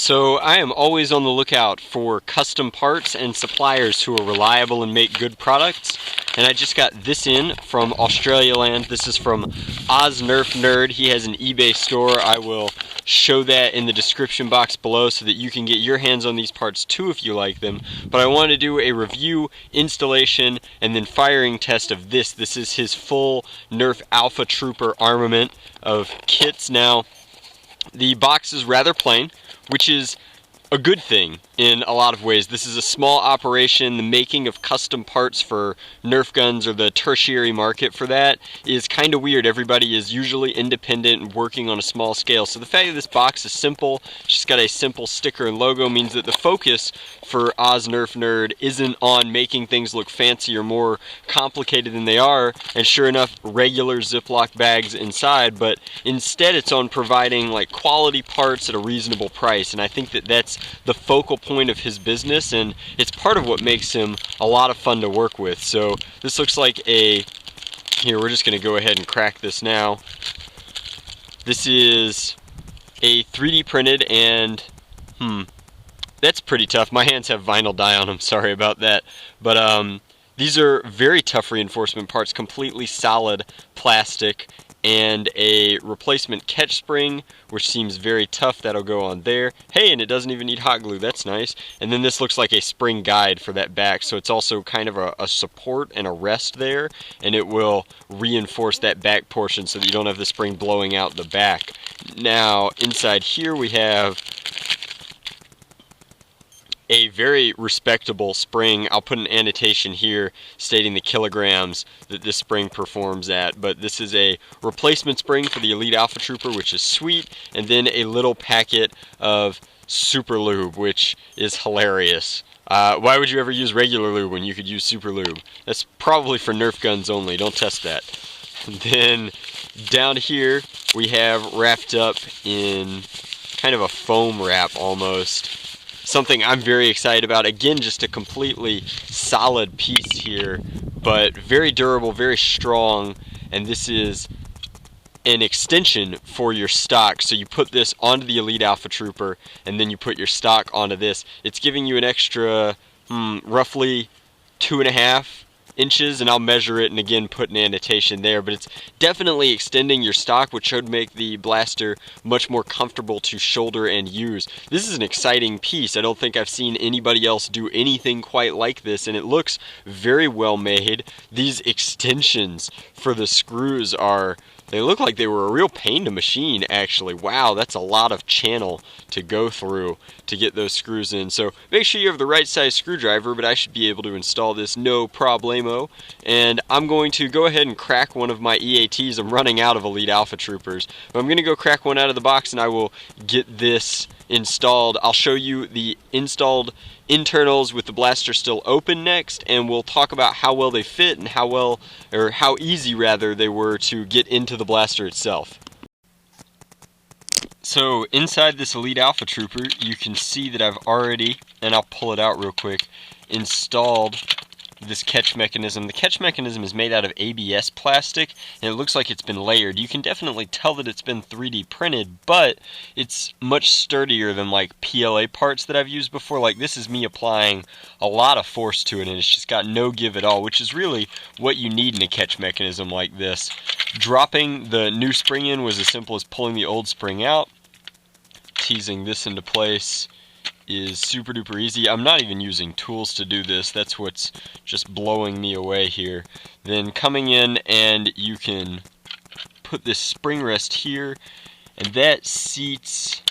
So I am always on the lookout for custom parts and suppliers who are reliable and make good products. And I just got this in from Australia land. This is from OzNerfNerd. He has an eBay store. I will show that in the description box below so that you can get your hands on these parts too if you like them. But I want to do a review, installation, and then firing test of this. This is his full Nerf Alpha Trooper armament of kits. Now, the box is rather plain, which is a good thing in a lot of ways. This is a small operation. The making of custom parts for Nerf guns, or the tertiary market for that, is kind of weird. Everybody is usually independent and working on a small scale. So the fact that this box is simple, just got a simple sticker and logo, means that the focus for OzNerfNerd isn't on making things look fancy or more complicated than they are, and sure enough, regular Ziploc bags inside, but instead it's on providing like quality parts at a reasonable price. And I think that that's the focal point of his business, and it's part of what makes him a lot of fun to work with. So this looks like a, here, we're just going to go ahead and crack this now. This is a 3D printed, and that's pretty tough. My hands have vinyl dye on them, sorry about that. But these are very tough reinforcement parts, completely solid plastic, and a replacement catch spring, which seems very tough. That'll go on there. Hey, and it doesn't even need hot glue. That's nice. And then this looks like a spring guide for that back, so it's also kind of a support and a rest there, and it will reinforce that back portion so that you don't have the spring blowing out the back. Now, inside here we have a very respectable spring. I'll put an annotation here stating the kilograms that this spring performs at, but this is a replacement spring for the Elite Alpha Trooper, which is sweet, and then a little packet of super lube, which is hilarious. Why would you ever use regular lube when you could use super lube? That's probably for Nerf guns only. Don't test that. And then down here we have wrapped up in kind of a foam wrap almost. Something I'm very excited about. Again, just a completely solid piece here, but very durable, very strong, and this is an extension for your stock. So you put this onto the Elite Alpha Trooper, and then you put your stock onto this. It's giving you an extra roughly 2.5 inches, and I'll measure it and again put an annotation there, but it's definitely extending your stock, which should make the blaster much more comfortable to shoulder and use. This is an exciting piece. I don't think I've seen anybody else do anything quite like this, and it looks very well made. These extensions for the screws they look like they were a real pain to machine, actually. Wow, that's a lot of channel to go through to get those screws in. So make sure you have the right size screwdriver, but I should be able to install this no problemo. And I'm going to go ahead and crack one of my EATs. I'm running out of Elite Alpha Troopers, but I'm going to go crack one out of the box, and I will get this installed. I'll show you the installed internals with the blaster still open next, and we'll talk about how well they fit and how well, or how easy rather, they were to get into the blaster itself. So inside this Elite Alpha Trooper, you can see that I've already, and I'll pull it out real quick, installed this catch mechanism. The catch mechanism is made out of ABS plastic, and it looks like it's been layered. You can definitely tell that it's been 3D printed, but it's much sturdier than like PLA parts that I've used before. Like, this is me applying a lot of force to it, and it's just got no give at all, which is really what you need in a catch mechanism like this. Dropping the new spring in was as simple as pulling the old spring out. Teasing this into place is super duper easy. I'm not even using tools to do this. That's what's just blowing me away here. Then coming in, and you can put this spring rest here, and that seats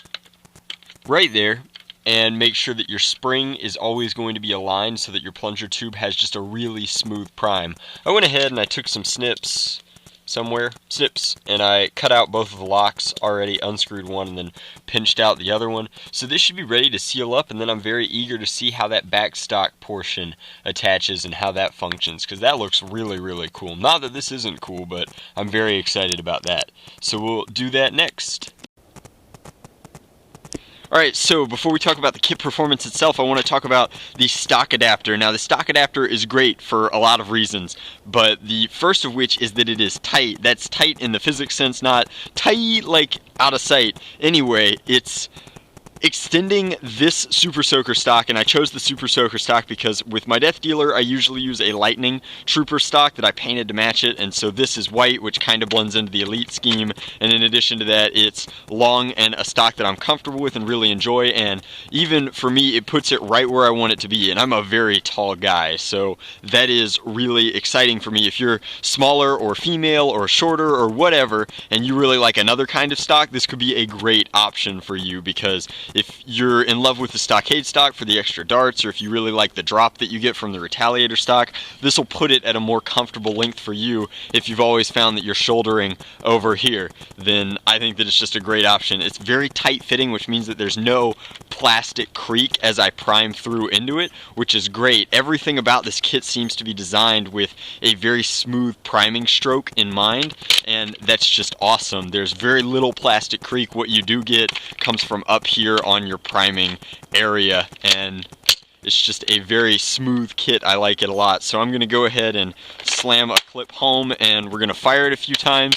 right there, and make sure that your spring is always going to be aligned so that your plunger tube has just a really smooth prime. I went ahead and I took some snips, and I cut out both of the locks already, unscrewed one and then pinched out the other one. So this should be ready to seal up, and then I'm very eager to see how that back stock portion attaches and how that functions, because that looks really, really cool. Not that this isn't cool, but I'm very excited about that. So we'll do that next. Alright, so before we talk about the kit performance itself, I want to talk about the stock adapter. Now, the stock adapter is great for a lot of reasons, but the first of which is that it is tight. That's tight in the physics sense, not tight like out of sight. Anyway, it's extending this Super Soaker stock, and I chose the Super Soaker stock because with my Death Dealer I usually use a Lightning Trooper stock that I painted to match it, and so this is white, which kind of blends into the Elite scheme, and in addition to that it's long and a stock that I'm comfortable with and really enjoy, and even for me it puts it right where I want it to be, and I'm a very tall guy, so that is really exciting for me. If you're smaller or female or shorter or whatever and you really like another kind of stock, this could be a great option for you, because if you're in love with the Stockade stock for the extra darts, or if you really like the drop that you get from the Retaliator stock, this will put it at a more comfortable length for you. If you've always found that you're shouldering over here, then I think that it's just a great option. It's very tight fitting, which means that there's no plastic creak as I prime through into it, which is great. Everything about this kit seems to be designed with a very smooth priming stroke in mind, and that's just awesome. There's very little plastic creak. What you do get comes from up here on your priming area, and it's just a very smooth kit. I like it a lot. So I'm going to go ahead and slam a clip home, and we're going to fire it a few times.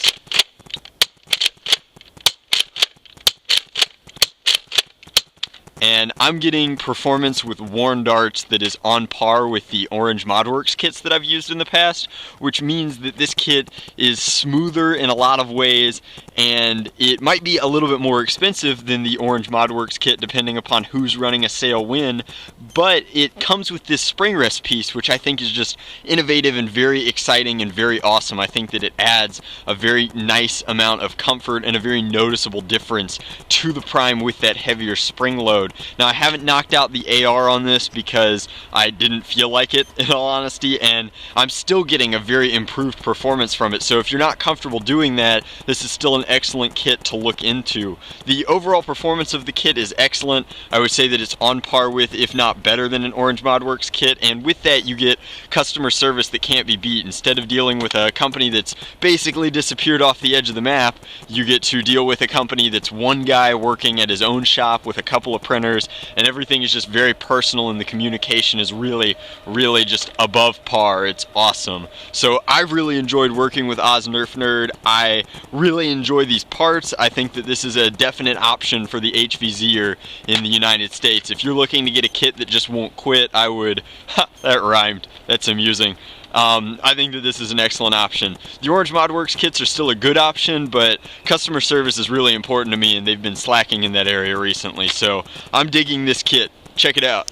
And I'm getting performance with worn darts that is on par with the Orange ModWorks kits that I've used in the past, which means that this kit is smoother in a lot of ways, and it might be a little bit more expensive than the Orange ModWorks kit depending upon who's running a sale when, but it comes with this spring rest piece, which I think is just innovative and very exciting and very awesome. I think that it adds a very nice amount of comfort and a very noticeable difference to the prime with that heavier spring load. Now, I haven't knocked out the AR on this because I didn't feel like it, in all honesty, and I'm still getting a very improved performance from it. So if you're not comfortable doing that, this is still an excellent kit to look into. The overall performance of the kit is excellent. I would say that it's on par with, if not better than, an Orange ModWorks kit, and with that you get customer service that can't be beat. Instead of dealing with a company that's basically disappeared off the edge of the map, you get to deal with a company that's one guy working at his own shop with a couple of printers, and everything is just very personal, and the communication is really just above par. It's awesome. So I've really enjoyed working with OzNerfNerd. I really enjoy these parts. I think that this is a definite option for the HVZer in the United States. If you're looking to get a kit that just won't quit, I would... that rhymed. That's amusing. I think that this is an excellent option. The Orange ModWorks kits are still a good option, but customer service is really important to me, and they've been slacking in that area recently, so I'm digging this kit. Check it out.